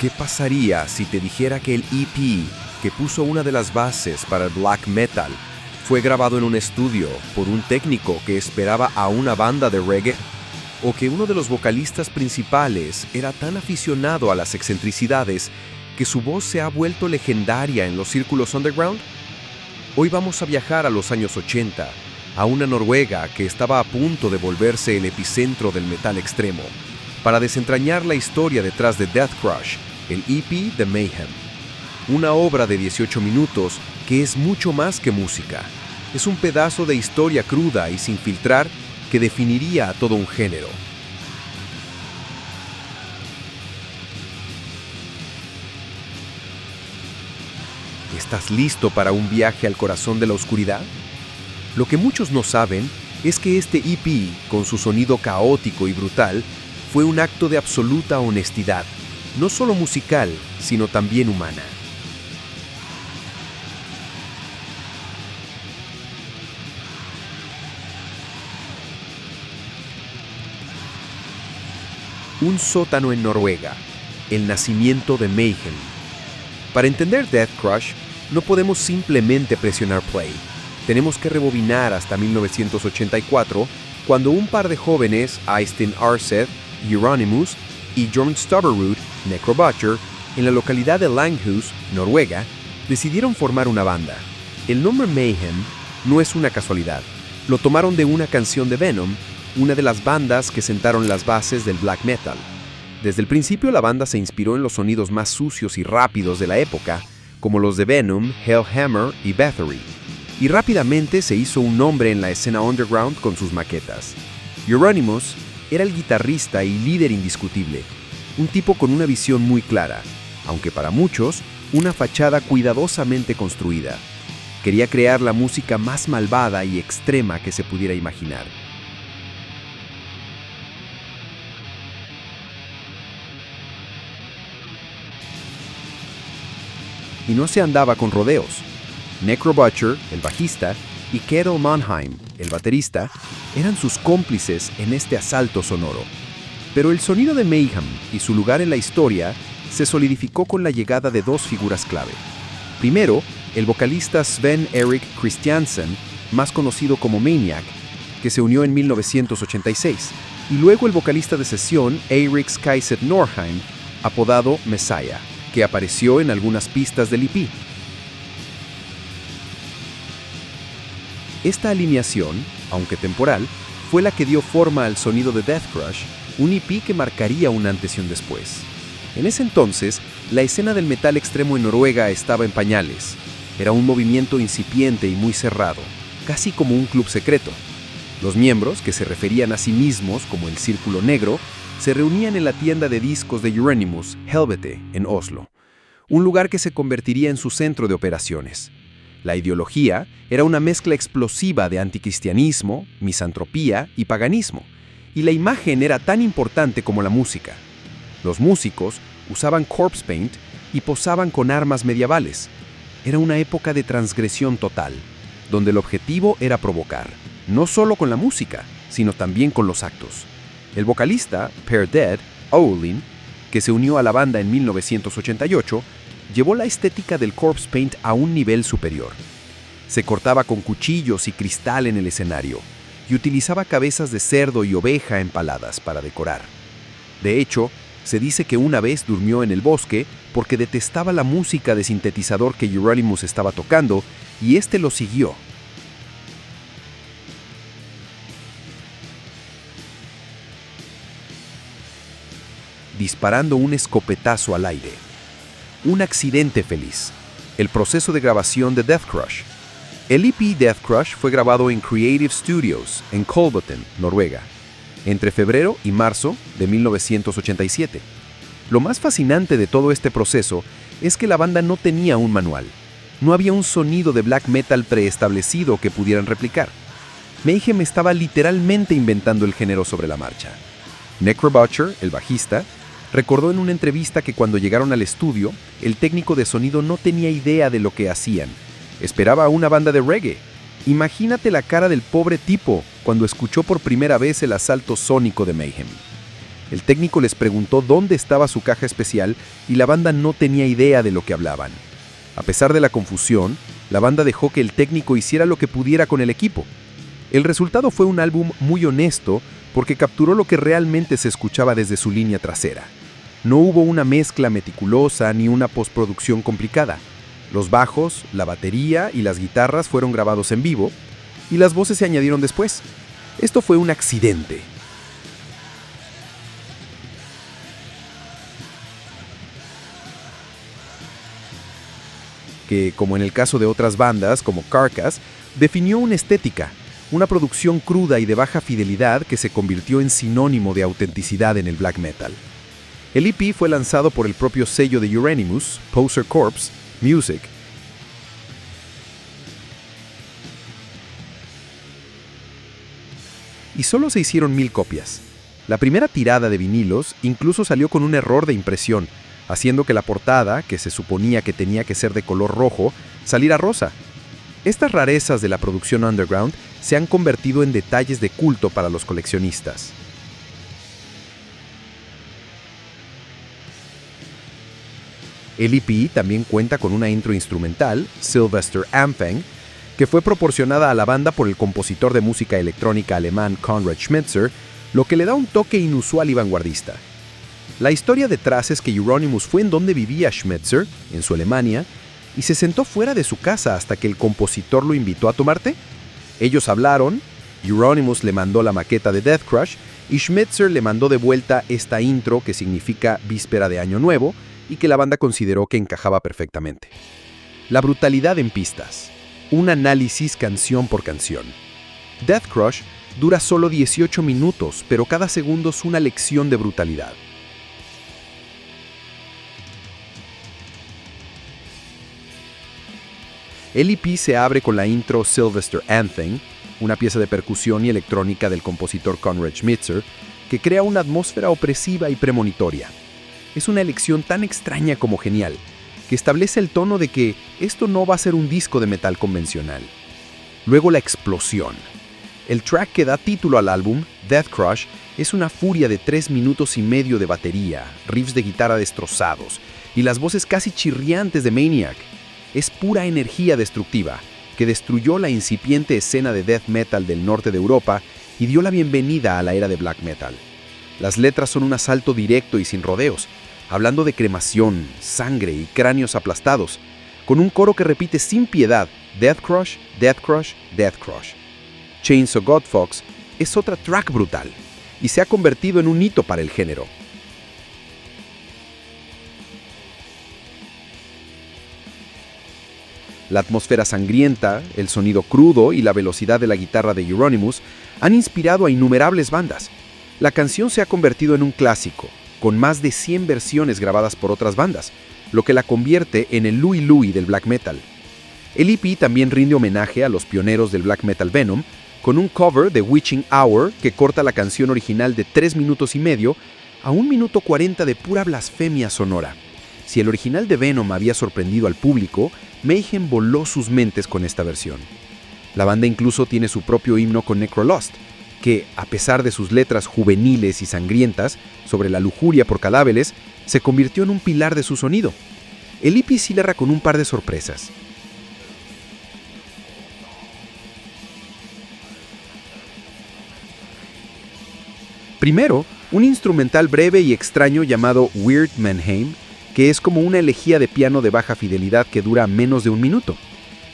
¿Qué pasaría si te dijera que el EP que puso una de las bases para el black metal fue grabado en un estudio por un técnico que esperaba a una banda de reggae? ¿O que uno de los vocalistas principales era tan aficionado a las excentricidades que su voz se ha vuelto legendaria en los círculos underground? Hoy vamos a viajar a los años 80, a una Noruega que estaba a punto de volverse el epicentro del metal extremo, para desentrañar la historia detrás de Deathcrush, el EP de Mayhem. Una obra de 18 minutos que es mucho más que música. Es un pedazo de historia cruda y sin filtrar que definiría a todo un género. ¿Estás listo para un viaje al corazón de la oscuridad? Lo que muchos no saben es que este EP, con su sonido caótico y brutal, fue un acto de absoluta honestidad, no solo musical, sino también humana. Un sótano en Noruega, el nacimiento de Mayhem. Para entender Deathcrush, no podemos simplemente presionar play. Tenemos que rebobinar hasta 1984, cuando un par de jóvenes, Eystein Aarseth, Euronymous, y Jorn Stubberud, Necrobutcher, en la localidad de Langhus, Noruega, decidieron formar una banda. El nombre Mayhem no es una casualidad. Lo tomaron de una canción de Venom, una de las bandas que sentaron las bases del black metal. Desde el principio la banda se inspiró en los sonidos más sucios y rápidos de la época, como los de Venom, Hellhammer y Bathory, y rápidamente se hizo un nombre en la escena underground con sus maquetas. Euronymous era el guitarrista y líder indiscutible, un tipo con una visión muy clara, aunque para muchos, una fachada cuidadosamente construida. Quería crear la música más malvada y extrema que se pudiera imaginar. Y no se andaba con rodeos. Necrobutcher, el bajista, y Ketil Mannheim, el baterista, eran sus cómplices en este asalto sonoro. Pero el sonido de Mayhem y su lugar en la historia se solidificó con la llegada de dos figuras clave. Primero, el vocalista Sven Erik Christiansen, más conocido como Maniac, que se unió en 1986, y luego el vocalista de sesión Eirik Skaiset Norheim, apodado Messiah, que apareció en algunas pistas del EP. Esta alineación, aunque temporal, fue la que dio forma al sonido de Deathcrush, un EP que marcaría un antes y un después. En ese entonces, la escena del metal extremo en Noruega estaba en pañales. Era un movimiento incipiente y muy cerrado, casi como un club secreto. Los miembros, que se referían a sí mismos como el Círculo Negro, se reunían en la tienda de discos de Euronymous, Helvete, en Oslo, un lugar que se convertiría en su centro de operaciones. La ideología era una mezcla explosiva de anticristianismo, misantropía y paganismo, y la imagen era tan importante como la música. Los músicos usaban corpse paint y posaban con armas medievales. Era una época de transgresión total, donde el objetivo era provocar, no solo con la música, sino también con los actos. El vocalista, Per Dead, Oulin, que se unió a la banda en 1988, llevó la estética del corpse paint a un nivel superior. Se cortaba con cuchillos y cristal en el escenario, y utilizaba cabezas de cerdo y oveja empaladas para decorar. De hecho, se dice que una vez durmió en el bosque porque detestaba la música de sintetizador que Euronymous estaba tocando, y este lo siguió. Disparando un escopetazo al aire. Un accidente feliz. El proceso de grabación de Deathcrush. El EP Deathcrush fue grabado en Creative Studios, en Kolbotn, Noruega, entre febrero y marzo de 1987. Lo más fascinante de todo este proceso es que la banda no tenía un manual. No había un sonido de black metal preestablecido que pudieran replicar. Mayhem estaba literalmente inventando el género sobre la marcha. Necrobutcher, el bajista, recordó en una entrevista que cuando llegaron al estudio, el técnico de sonido no tenía idea de lo que hacían. Esperaba a una banda de reggae. Imagínate la cara del pobre tipo cuando escuchó por primera vez el asalto sónico de Mayhem. El técnico les preguntó dónde estaba su caja especial y la banda no tenía idea de lo que hablaban. A pesar de la confusión, la banda dejó que el técnico hiciera lo que pudiera con el equipo. El resultado fue un álbum muy honesto porque capturó lo que realmente se escuchaba desde su línea trasera. No hubo una mezcla meticulosa ni una postproducción complicada. Los bajos, la batería y las guitarras fueron grabados en vivo y las voces se añadieron después. Esto fue un accidente. Que, como en el caso de otras bandas como Carcass, definió una estética, una producción cruda y de baja fidelidad que se convirtió en sinónimo de autenticidad en el black metal. El EP fue lanzado por el propio sello de Euronymous, Poser Corps Music. Y solo se hicieron 1000 copias. La primera tirada de vinilos incluso salió con un error de impresión, haciendo que la portada, que se suponía que tenía que ser de color rojo, saliera rosa. Estas rarezas de la producción underground se han convertido en detalles de culto para los coleccionistas. El EP también cuenta con una intro instrumental, Sylvester Anfang, que fue proporcionada a la banda por el compositor de música electrónica alemán Konrad Schmitzer, lo que le da un toque inusual y vanguardista. La historia detrás es que Euronymous fue en donde vivía Schmitzer, en su Alemania, y se sentó fuera de su casa hasta que el compositor lo invitó a tomar té. Ellos hablaron, Euronymous le mandó la maqueta de Deathcrush y Schmitzer le mandó de vuelta esta intro que significa víspera de Año Nuevo y que la banda consideró que encajaba perfectamente. La brutalidad en pistas. Un análisis canción por canción. Deathcrush dura solo 18 minutos, pero cada segundo es una lección de brutalidad. El EP se abre con la intro Sylvester Anfang, una pieza de percusión y electrónica del compositor Konrad Schmitzer, que crea una atmósfera opresiva y premonitoria. Es una elección tan extraña como genial, que establece el tono de que esto no va a ser un disco de metal convencional. Luego la explosión. El track que da título al álbum, Deathcrush, es una furia de 3 minutos y medio de batería, riffs de guitarra destrozados y las voces casi chirriantes de Maniac. Es pura energía destructiva, que destruyó la incipiente escena de death metal del norte de Europa y dio la bienvenida a la era de black metal. Las letras son un asalto directo y sin rodeos, hablando de cremación, sangre y cráneos aplastados, con un coro que repite sin piedad, Deathcrush, Deathcrush, Deathcrush. Chainsaw Godfox es otra track brutal, y se ha convertido en un hito para el género. La atmósfera sangrienta, el sonido crudo y la velocidad de la guitarra de Euronymous han inspirado a innumerables bandas. La canción se ha convertido en un clásico, con más de 100 versiones grabadas por otras bandas, lo que la convierte en el Louie Louie del black metal. El EP también rinde homenaje a los pioneros del black metal Venom, con un cover de Witching Hour que corta la canción original de 3 minutos y medio a 1 minuto 40 de pura blasfemia sonora. Si el original de Venom había sorprendido al público, Mayhem voló sus mentes con esta versión. La banda incluso tiene su propio himno con Necrolust, que, a pesar de sus letras juveniles y sangrientas sobre la lujuria por cadáveres, se convirtió en un pilar de su sonido. El EP cierra con un par de sorpresas. Primero, un instrumental breve y extraño llamado Weird Mannheim, que es como una elegía de piano de baja fidelidad que dura menos de 1 minuto.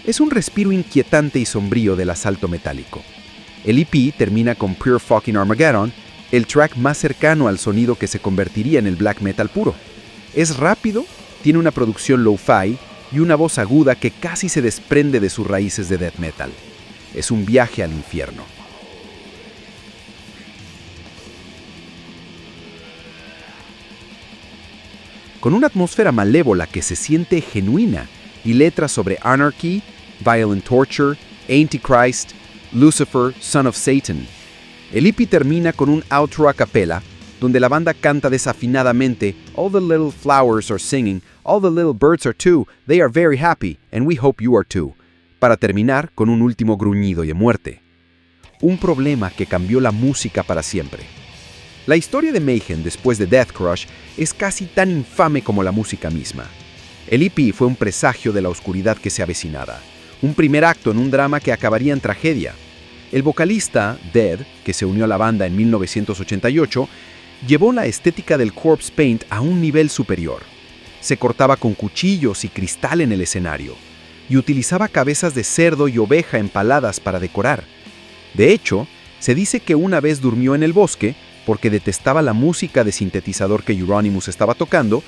Es un respiro inquietante y sombrío del asalto metálico. El EP termina con Pure Fucking Armageddon, el track más cercano al sonido que se convertiría en el black metal puro. Es rápido, tiene una producción lo-fi y una voz aguda que casi se desprende de sus raíces de death metal. Es un viaje al infierno. Con una atmósfera malévola que se siente genuina y letras sobre Anarchy, Violent Torture, Antichrist, Lucifer, Son of Satan. El EP termina con un outro a capella, donde la banda canta desafinadamente All the little flowers are singing, all the little birds are too, they are very happy, and we hope you are too, para terminar con un último gruñido de muerte. Un problema que cambió la música para siempre. La historia de Mayhem después de Death Crush es casi tan infame como la música misma. El EP fue un presagio de la oscuridad que se avecinaba, un primer acto en un drama que acabaría en tragedia. El vocalista, Dead, que se unió a la banda en 1988, llevó la estética del corpse paint a un nivel superior. Se cortaba con cuchillos y cristal en el escenario, y utilizaba cabezas de cerdo y oveja empaladas para decorar. De hecho, se dice que una vez durmió en el bosque porque detestaba la música de sintetizador que Euronymous estaba tocando,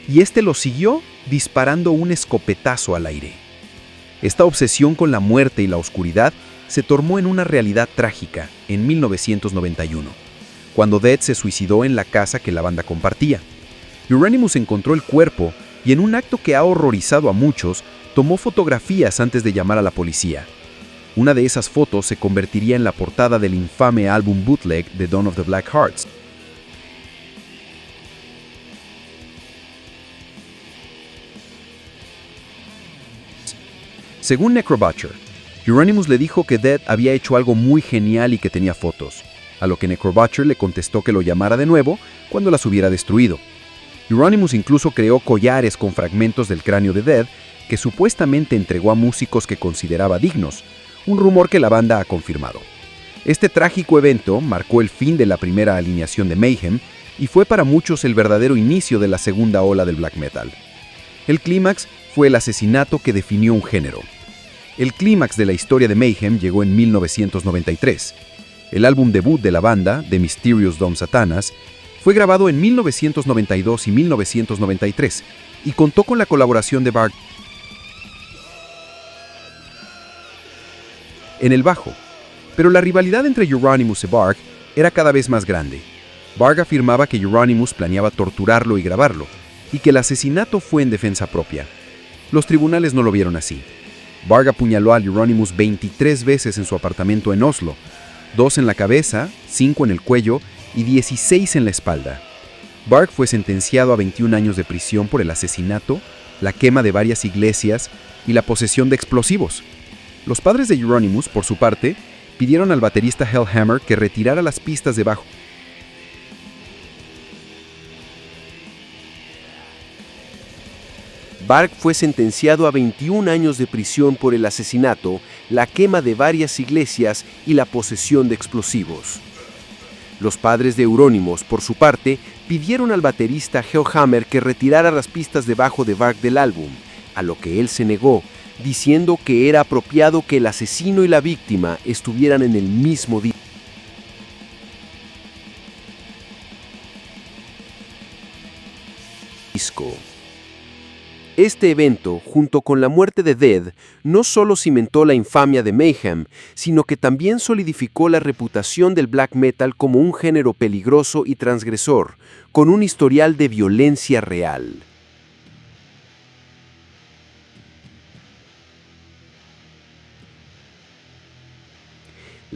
y este lo siguió disparando un escopetazo al aire. Esta obsesión con la muerte y la oscuridad se tornó en una realidad trágica en 1991, cuando Dead se suicidó en la casa que la banda compartía. Euronymous encontró el cuerpo y en un acto que ha horrorizado a muchos, tomó fotografías antes de llamar a la policía. Una de esas fotos se convertiría en la portada del infame álbum bootleg de Dawn of the Black Hearts. Según Necrobutcher, Euronymous le dijo que Dead había hecho algo muy genial y que tenía fotos, a lo que Necrobutcher le contestó que lo llamara de nuevo cuando las hubiera destruido. Euronymous incluso creó collares con fragmentos del cráneo de Dead que supuestamente entregó a músicos que consideraba dignos, un rumor que la banda ha confirmado. Este trágico evento marcó el fin de la primera alineación de Mayhem y fue para muchos el verdadero inicio de la segunda ola del black metal. El clímax fue el asesinato que definió un género. El clímax de la historia de Mayhem llegó en 1993. El álbum debut de la banda, The Mysterious Dom Satanas, fue grabado en 1992 y 1993 y contó con la colaboración de Varg en el bajo. Pero la rivalidad entre Euronymous y Varg era cada vez más grande. Varg afirmaba que Euronymous planeaba torturarlo y grabarlo, y que el asesinato fue en defensa propia. Los tribunales no lo vieron así. Varg apuñaló a Euronymous 23 veces en su apartamento en Oslo, 2 en la cabeza, 5 en el cuello y 16 en la espalda. Varg fue sentenciado a 21 años de prisión por el asesinato, la quema de varias iglesias y la posesión de explosivos. Los padres de Euronymous, por su parte, pidieron al baterista Hellhammer que retirara las pistas de bajo. Varg fue sentenciado a 21 años de prisión por el asesinato, la quema de varias iglesias y la posesión de explosivos. Los padres de Euronymous, por su parte, pidieron al baterista Hellhammer que retirara las pistas de bajo de Varg del álbum, a lo que él se negó, diciendo que era apropiado que el asesino y la víctima estuvieran en el mismo disco. Este evento, junto con la muerte de Dead, no solo cimentó la infamia de Mayhem, sino que también solidificó la reputación del black metal como un género peligroso y transgresor, con un historial de violencia real.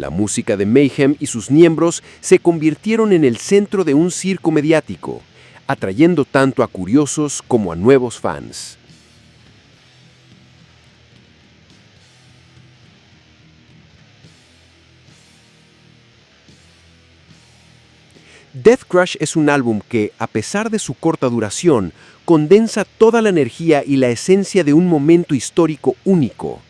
La música de Mayhem y sus miembros se convirtieron en el centro de un circo mediático, atrayendo tanto a curiosos como a nuevos fans. Death Crush es un álbum que, a pesar de su corta duración, condensa toda la energía y la esencia de un momento histórico único.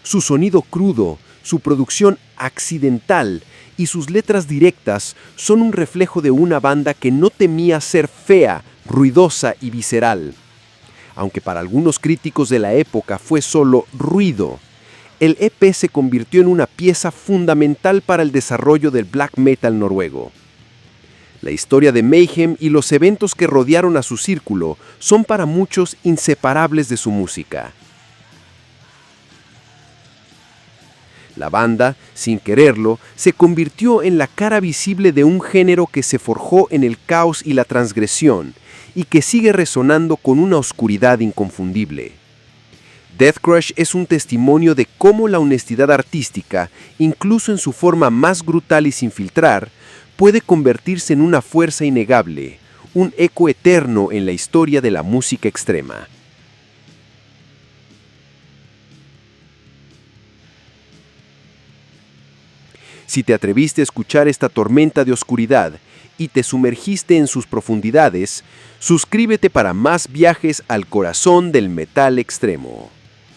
Su sonido crudo, su producción accidental y sus letras directas son un reflejo de una banda que no temía ser fea, ruidosa y visceral. Aunque para algunos críticos de la época fue solo ruido, el EP se convirtió en una pieza fundamental para el desarrollo del black metal noruego. La historia de Mayhem y los eventos que rodearon a su círculo son para muchos inseparables de su música. La banda, sin quererlo, se convirtió en la cara visible de un género que se forjó en el caos y la transgresión, y que sigue resonando con una oscuridad inconfundible. Death Crush es un testimonio de cómo la honestidad artística, incluso en su forma más brutal y sin filtrar, puede convertirse en una fuerza innegable, un eco eterno en la historia de la música extrema. Si te atreviste a escuchar esta tormenta de oscuridad y te sumergiste en sus profundidades, suscríbete para más viajes al corazón del metal extremo.